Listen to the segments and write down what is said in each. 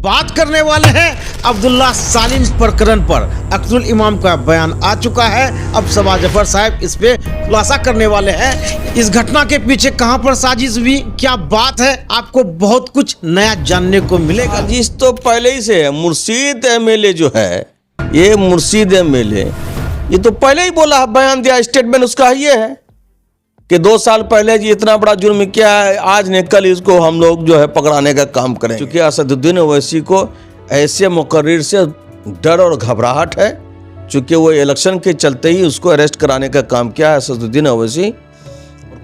बात करने वाले हैं अब्दुल्ला सालिम प्रकरण पर। अख्तरुल इमाम का बयान आ चुका है। अब सबा जफर साहब इस पे खुलासा करने वाले हैं। इस घटना के पीछे कहां पर साजिश हुई, क्या बात है, आपको बहुत कुछ नया जानने को मिलेगा। साजिश तो पहले ही से है। मुर्शीद एमएलए जो है, ये मुर्शीद एमएलए ये तो पहले ही बोला है, बयान दिया, स्टेटमेंट उसका ये है कि 2 साल पहले जी इतना बड़ा जुर्म किया है, आज ने कल इसको हम लोग जो है पकड़ाने का काम करें। क्योंकि असदुद्दीन ओवैसी को ऐसे मुकर्रिर से डर और घबराहट है, चूंकि वो इलेक्शन के चलते ही उसको अरेस्ट कराने का काम किया है असदुद्दीन ओवैसी।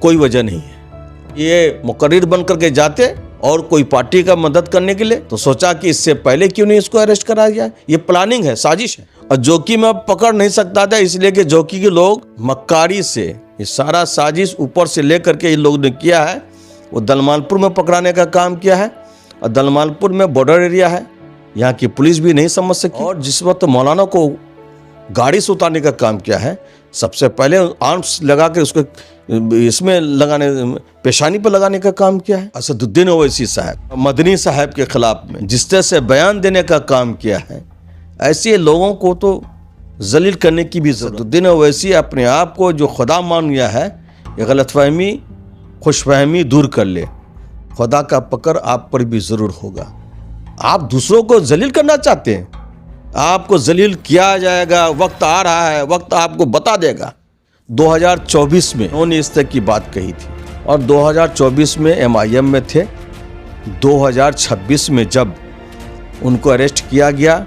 कोई वजह नहीं है। ये मुकर्रिर बन करके जाते और कोई पार्टी का मदद करने के लिए, तो सोचा कि इससे पहले क्यों नहीं इसको अरेस्ट कराया जाए। ये प्लानिंग है, साजिश है। और जोकी में पकड़ नहीं सकता था, इसलिए कि जोकी के लोग मक्कारी से ये सारा साजिश ऊपर से लेकर के इन लोगों ने किया है। वो दलमालपुर में पकड़ाने का काम किया है, और दलमालपुर में बॉर्डर एरिया है, यहाँ की पुलिस भी नहीं समझ सकी। और जिस वक्त मौलाना को गाड़ी से उतारने का काम किया है, सबसे पहले आर्म्स लगा के उसको इसमें लगाने, पेशानी पर लगाने का काम किया है। असदुद्दीन ओवैसी साहब मदनी साहब के खिलाफ में जिस तरह से बयान देने का काम किया है, ऐसे लोगों को तो जलील करने की भी जरूरत। असदुद्दीन ओवैसी अपने आप को जो खुदा मान लिया है, ये गलतफहमी खुशफहमी दूर कर ले। खुदा का पकड़ आप पर भी जरूर होगा। आप दूसरों को जलील करना चाहते हैं, आपको जलील किया जाएगा। वक्त आ रहा है, वक्त आपको बता देगा। 2024 में उन्होंने इस तरह की बात कही थी, और 2024 में MIM में थे। 2026 में जब उनको अरेस्ट किया गया,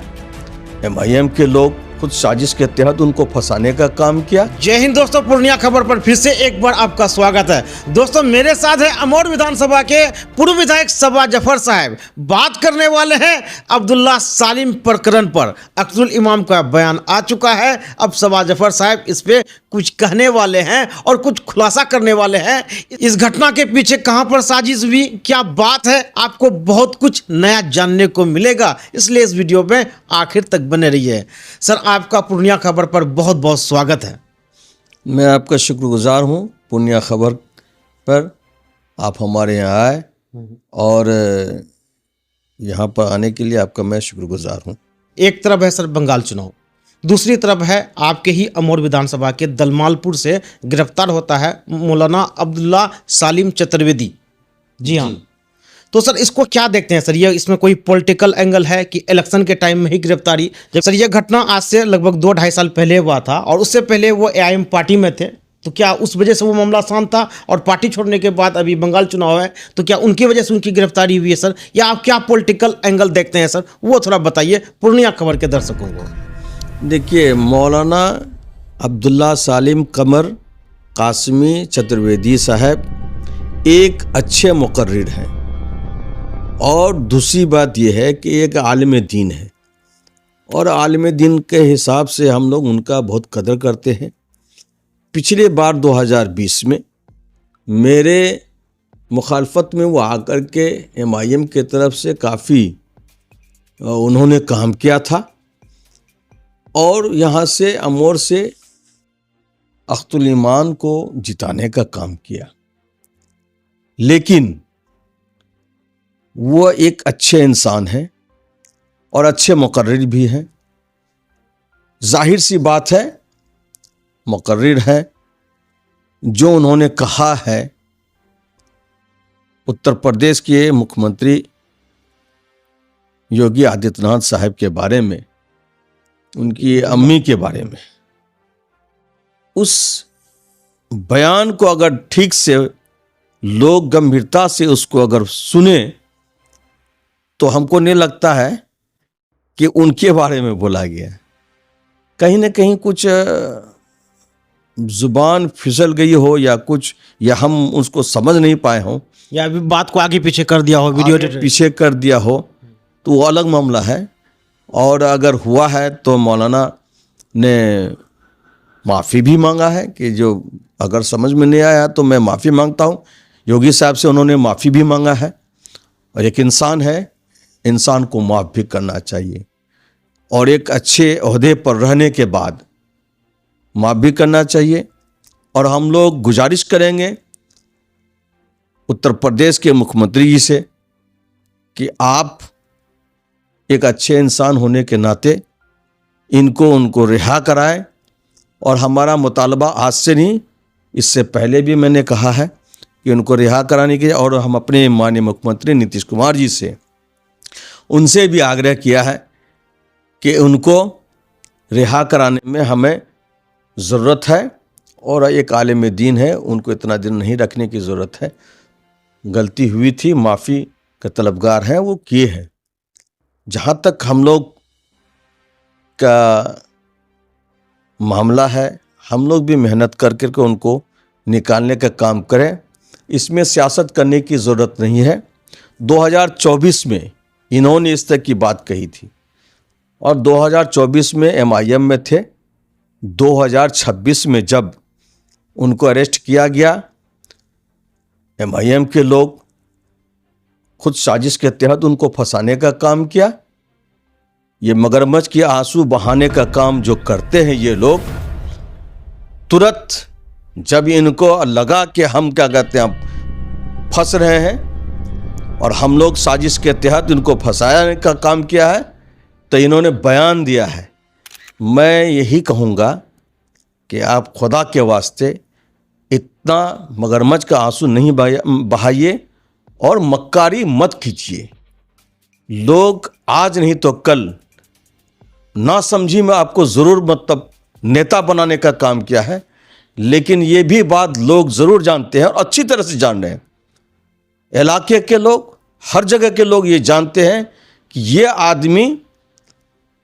MIM के लोग खुद साजिश के तहत उनको फंसाने का काम किया। जय हिंद दोस्तों, पूर्णिया खबर पर फिर से एक बार आपका स्वागत है। दोस्तों, मेरे साथ है अमौर विधानसभा के पूर्व विधायक सबा जफर साहब। बात करने वाले हैं अब्दुल्ला सालिम प्रकरण पर। अख्तरुल इमाम का बयान आ चुका है। अब सबा जफर साहब इस पे कुछ कहने वाले हैं और कुछ खुलासा करने वाले हैं। इस घटना के पीछे कहां पर साजिश हुई, क्या बात है, आपको बहुत कुछ नया जानने को मिलेगा। इसलिए इस वीडियो में आखिर तक बने रहिए। सर, आपका पूर्णिया खबर पर बहुत बहुत स्वागत है। मैं आपका शुक्रगुजार हूँ पूर्णिया खबर पर। आप हमारे यहाँ आए और यहाँ पर आने के लिए आपका मैं शुक्रगुजार हूँ। एक तरफ है सर बंगाल चुनाव, दूसरी तरफ है आपके ही अमौर विधानसभा के दलमालपुर से गिरफ्तार होता है मौलाना अब्दुल्ला सालिम चतुर्वेदी। जी हाँ, तो सर इसको क्या देखते हैं सर, ये इसमें कोई पॉलिटिकल एंगल है कि इलेक्शन के टाइम में ही गिरफ्तारी। जब सर ये घटना आज से लगभग 2-2.5 साल पहले हुआ था, और उससे पहले वो AIM पार्टी में थे, तो क्या उस वजह से वो मामला शांत था? और पार्टी छोड़ने के बाद अभी बंगाल चुनाव है, तो क्या उनकी वजह से उनकी गिरफ्तारी हुई है सर, या आप क्या पॉलिटिकल एंगल देखते हैं सर, वो थोड़ा बताइए पूर्णिया खबर के दर्शकों को। देखिए, मौलाना अब्दुल्ला सालिम कमर कासमी चतुर्वेदी साहब एक अच्छे मुकर्रिर हैं, और दूसरी बात यह है कि एक आलिम दीन है, और आलिम दीन के हिसाब से हम लोग उनका बहुत कदर करते हैं। पिछले बार 2020 में मेरे मुखालफत में वो आकर के MIM के तरफ से काफ़ी उन्होंने काम किया था, और यहाँ से अमौर से अख्तरुल इमाम को जिताने का काम किया। लेकिन वो एक अच्छे इंसान हैं और अच्छे मुकर्रिर भी हैं। जाहिर सी बात है, मुकर्रिर हैं। जो उन्होंने कहा है उत्तर प्रदेश के मुख्यमंत्री योगी आदित्यनाथ साहब के बारे में, उनकी अम्मी के बारे में, उस बयान को अगर ठीक से लोग गंभीरता से उसको अगर सुने, तो हमको नहीं लगता है कि उनके बारे में बोला गया। कहीं ना कहीं कुछ जुबान फिसल गई हो, या कुछ, या हम उसको समझ नहीं पाए हों, या अभी बात को आगे पीछे कर दिया हो, वीडियो पीछे कर दिया हो, तो वो अलग मामला है। और अगर हुआ है तो मौलाना ने माफ़ी भी मांगा है कि जो अगर समझ में नहीं आया तो मैं माफ़ी मांगता हूँ। योगी साहब से उन्होंने माफ़ी भी मांगा है, और एक इंसान है, इंसान को माफ़ भी करना चाहिए, और एक अच्छे ओहदे पर रहने के बाद माफ़ भी करना चाहिए। और हम लोग गुजारिश करेंगे उत्तर प्रदेश के मुख्यमंत्री जी से कि आप एक अच्छे इंसान होने के नाते उनको रिहा कराए। और हमारा मुतालबा आज से नहीं, इससे पहले भी मैंने कहा है कि उनको रिहा कराने की, और हम अपने माननीय मुख्यमंत्री नीतीश कुमार जी से उनसे भी आग्रह किया है कि उनको रिहा कराने में हमें ज़रूरत है, और एक आलिम दीन है, उनको इतना दिन नहीं रखने की ज़रूरत है। गलती हुई थी, माफ़ी का तलबगार हैं, वो किए हैं। जहाँ तक हम लोग का मामला है, हम लोग भी मेहनत कर करके उनको निकालने का काम करें। इसमें सियासत करने की ज़रूरत नहीं है। 2024 में इन्होंने इस तरह की बात कही थी, और 2024 में MIM में थे। 2026 में जब उनको अरेस्ट किया गया, MIM के लोग खुद साजिश के तहत उनको फंसाने का काम किया। ये मगरमच्छ के आंसू बहाने का काम जो करते हैं ये लोग, तुरंत जब इनको लगा कि हम क्या कहते हैं फंस रहे हैं और हम लोग साजिश के तहत इनको फंसाने का काम किया है, तो इन्होंने बयान दिया है। मैं यही कहूँगा कि आप खुदा के वास्ते इतना मगरमच्छ का आंसू नहीं बहाइए और मक्कारी मत कीजिए। लोग आज नहीं तो कल ना समझी में आपको ज़रूर मतलब नेता बनाने का काम किया है, लेकिन ये भी बात लोग ज़रूर जानते हैं और अच्छी तरह से जान रहे हैं। इलाके के लोग, हर जगह के लोग ये जानते हैं कि ये आदमी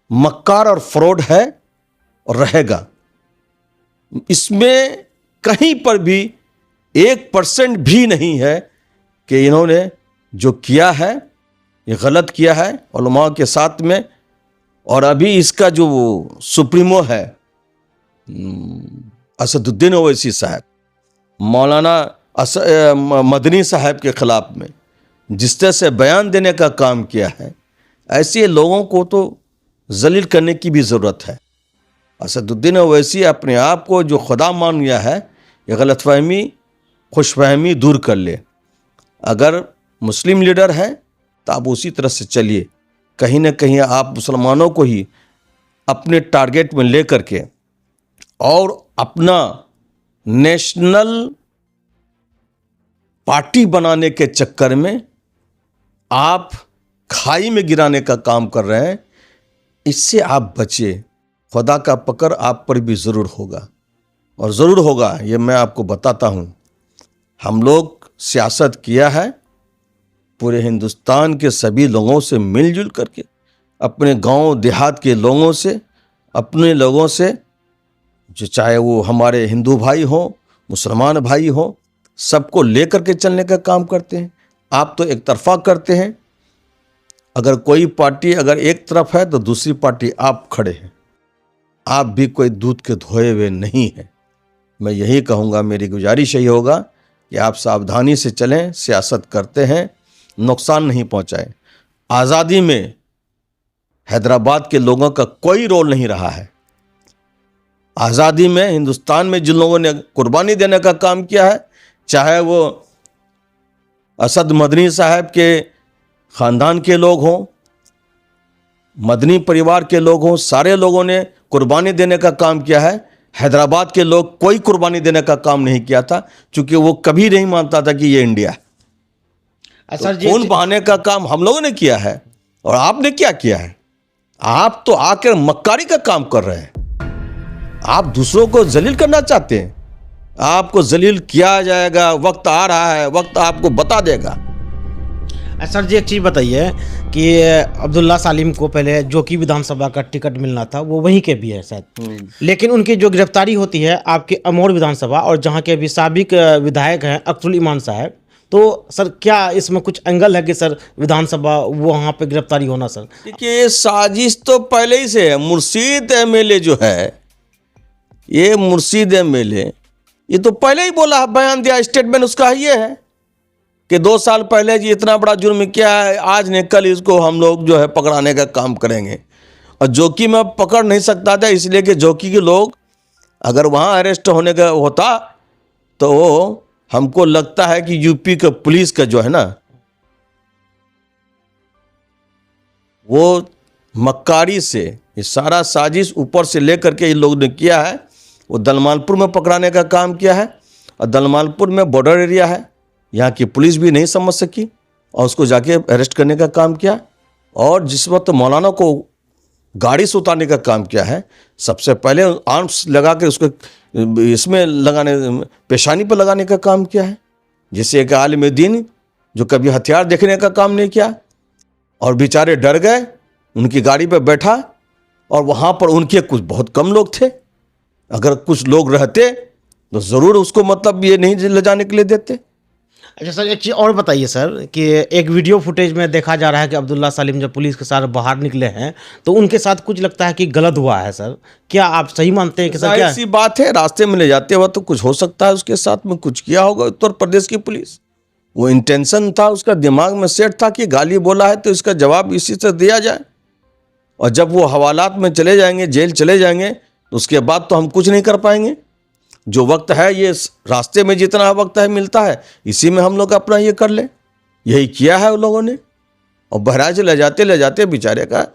मक्कार और फ्रॉड है और रहेगा। इसमें कहीं पर भी 1% भी नहीं है कि इन्होंने जो किया है ये गलत किया है उलमा के साथ में। और अभी इसका जो सुप्रीमो है असदुद्दीन ओवैसी साहब, मौलाना मदनी साहब के ख़िलाफ़ में जिस तरह से बयान देने का काम किया है, ऐसे लोगों को तो जलील करने की भी ज़रूरत है। असदुद्दीन ओवैसी अपने आप को जो खुदा मान गया है, ये गलतफहमी खुशफहमी दूर कर ले। अगर मुस्लिम लीडर हैं तो आप उसी तरह से चलिए। कहीं ना कहीं आप मुसलमानों को ही अपने टारगेट में ले करके और अपना नेशनल पार्टी बनाने के चक्कर में आप खाई में गिराने का काम कर रहे हैं। इससे आप बचिए, खुदा का पकड़ आप पर भी ज़रूर होगा, और ज़रूर होगा ये मैं आपको बताता हूँ। हम लोग सियासत किया है पूरे हिंदुस्तान के सभी लोगों से मिलजुल करके, अपने गांव देहात के लोगों से, अपने लोगों से, जो चाहे वो हमारे हिंदू भाई हों, मुसलमान भाई हों, सबको लेकर के चलने का काम करते हैं। आप तो एक तरफा करते हैं। अगर कोई पार्टी अगर एक तरफ है तो दूसरी पार्टी आप खड़े हैं। आप भी कोई दूध के धोए हुए नहीं हैं। मैं यही कहूँगा, मेरी गुजारिश यही होगा कि आप सावधानी से चलें। सियासत करते हैं, नुकसान नहीं पहुँचाएं। आज़ादी में हैदराबाद के लोगों का कोई रोल नहीं रहा है। आज़ादी में हिंदुस्तान में जिन लोगों ने कुर्बानी देने का काम किया है, चाहे वो असद मदनी साहब के ख़ानदान के लोग हों, मदनी परिवार के लोग हों, सारे लोगों ने कुर्बानी देने का काम किया है। हैदराबाद के लोग कोई कुर्बानी देने का काम नहीं किया था, क्योंकि वो कभी नहीं मानता था कि ये इंडिया है। तो खून बहाने का काम हम लोगों ने किया है, और आपने क्या किया है? आप तो आकर मक्कारी का काम कर रहे हैं। आप दूसरों को जलील करना चाहते हैं। आपको जलील किया जाएगा, वक्त आ रहा है, वक्त आपको बता देगा। सर जी, एक चीज़ बताइए कि अब्दुल्ला सालिम को पहले जो कि विधानसभा का टिकट मिलना था वो वहीं के भी है शायद, लेकिन उनकी जो गिरफ्तारी होती है आपके अमौर विधानसभा, और जहाँ के अभी साबिक विधायक हैं अख्तरुल ईमान साहब, तो सर क्या इसमें कुछ एंगल है कि सर विधानसभा वहाँ पे गिरफ्तारी होना? सर देखिए, साजिश तो पहले ही से है। मुर्शीद MLA जो है, ये मुर्शीद MLA, ये तो पहले ही बोला, बयान दिया, स्टेटमेंट उसका ये है कि 2 साल पहले जी इतना बड़ा जुर्म किया है, आज नहीं कल इसको हम लोग जो है पकड़ाने का काम करेंगे। और जोकी में पकड़ नहीं सकता था, इसलिए कि जोकी के लोग अगर वहाँ अरेस्ट होने का होता तो वो हमको लगता है कि यूपी का पुलिस का जो है ना, वो मक्कारी से ये सारा साजिश ऊपर से लेकर के इन लोगों ने किया है। वो दलमालपुर में पकड़ाने का काम किया है, और दलमालपुर में बॉर्डर एरिया है, यहाँ की पुलिस भी नहीं समझ सकी और उसको जाके अरेस्ट करने का काम किया। और जिस वक्त मौलाना को गाड़ी से उतारने का काम किया है, सबसे पहले आर्म्स लगा कर उसको इसमें लगाने, पेशानी पर लगाने का काम किया है। जैसे एक आलिम दीन जो कभी हथियार देखने का काम नहीं किया, और बेचारे डर गए, उनकी गाड़ी पर बैठा, और वहाँ पर उनके कुछ बहुत कम लोग थे। अगर कुछ लोग रहते तो ज़रूर उसको मतलब ये नहीं ले जाने के लिए देते। अच्छा सर, एक चीज़ और बताइए सर कि एक वीडियो फुटेज में देखा जा रहा है कि अब्दुल्ला सालिम जब पुलिस के साथ बाहर निकले हैं तो उनके साथ कुछ लगता है कि गलत हुआ है सर, क्या आप सही मानते हैं कि सर क्या ऐसी बात है, रास्ते में ले जाते हुए तो कुछ हो सकता है उसके साथ में कुछ किया होगा उत्तर प्रदेश की पुलिस। वो इंटेंशन था, उसका दिमाग में सेट था कि गाली बोला है तो इसका जवाब इसी से दिया जाए, और जब वो हवालात में चले जाएंगे, जेल चले जाएंगे, तो उसके बाद तो हम कुछ नहीं कर पाएंगे। जो वक्त है, ये रास्ते में जितना वक्त है मिलता है, इसी में हम लोग अपना ये कर ले। यही किया है उन लोगों ने, और बहराइच ले जाते बेचारे का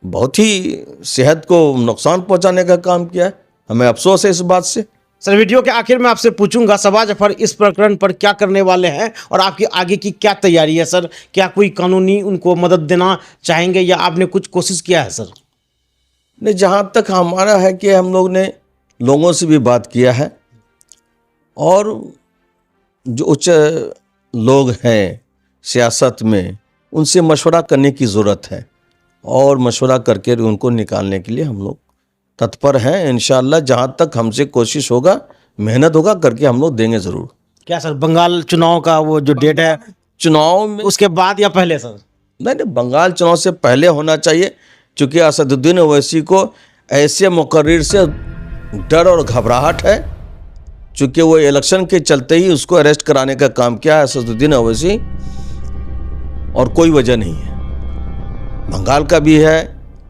बहुत ही सेहत को नुकसान पहुंचाने का काम किया है। हमें अफसोस है इस बात से। सर वीडियो के आखिर में आपसे पूछूंगा सबा जफर इस प्रकरण पर क्या करने वाले हैं और आपकी आगे की क्या तैयारी है सर? क्या कोई कानूनी उनको मदद देना चाहेंगे या आपने कुछ कोशिश किया है सर? नहीं, जहाँ तक हमारा है कि हम लोग ने लोगों से भी बात किया है, और जो उच्च लोग हैं सियासत में, उनसे मशवरा करने की ज़रूरत है, और मशवरा करके उनको निकालने के लिए हम लोग तत्पर हैं। इंशाअल्लाह जहाँ तक हमसे कोशिश होगा, मेहनत होगा, करके हम लोग देंगे ज़रूर। क्या सर बंगाल चुनाव का वो जो डेट है चुनाव में उसके बाद या पहले सर? नहीं, बंगाल चुनाव से पहले होना चाहिए, क्योंकि असदुद्दीन ओवैसी को ऐसे मुकर्रिर से डर और घबराहट है, चूँकि वो इलेक्शन के चलते ही उसको अरेस्ट कराने का काम किया है असदुद्दीन ओवैसी, और कोई वजह नहीं है। बंगाल का भी है,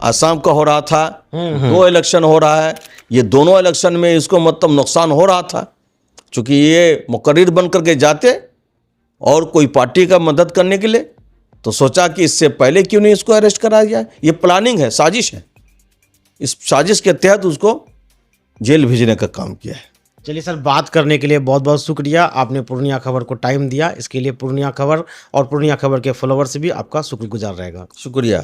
आसाम का हो रहा था, 2 इलेक्शन हो रहा है, ये दोनों इलेक्शन में इसको मतलब नुकसान हो रहा था, चूँकि ये मुकर्रिर बन करके जाते और कोई पार्टी का मदद करने के लिए, तो सोचा कि इससे पहले क्यों नहीं इसको अरेस्ट कराया जाए। ये प्लानिंग है, साजिश है, इस साजिश के तहत उसको जेल भेजने का काम किया है। चलिए सर, बात करने के लिए बहुत बहुत शुक्रिया। आपने पूर्णिया खबर को टाइम दिया, इसके लिए पूर्णिया खबर और पूर्णिया खबर के फॉलोअर से भी आपका शुक्रगुजार रहेगा। शुक्रिया।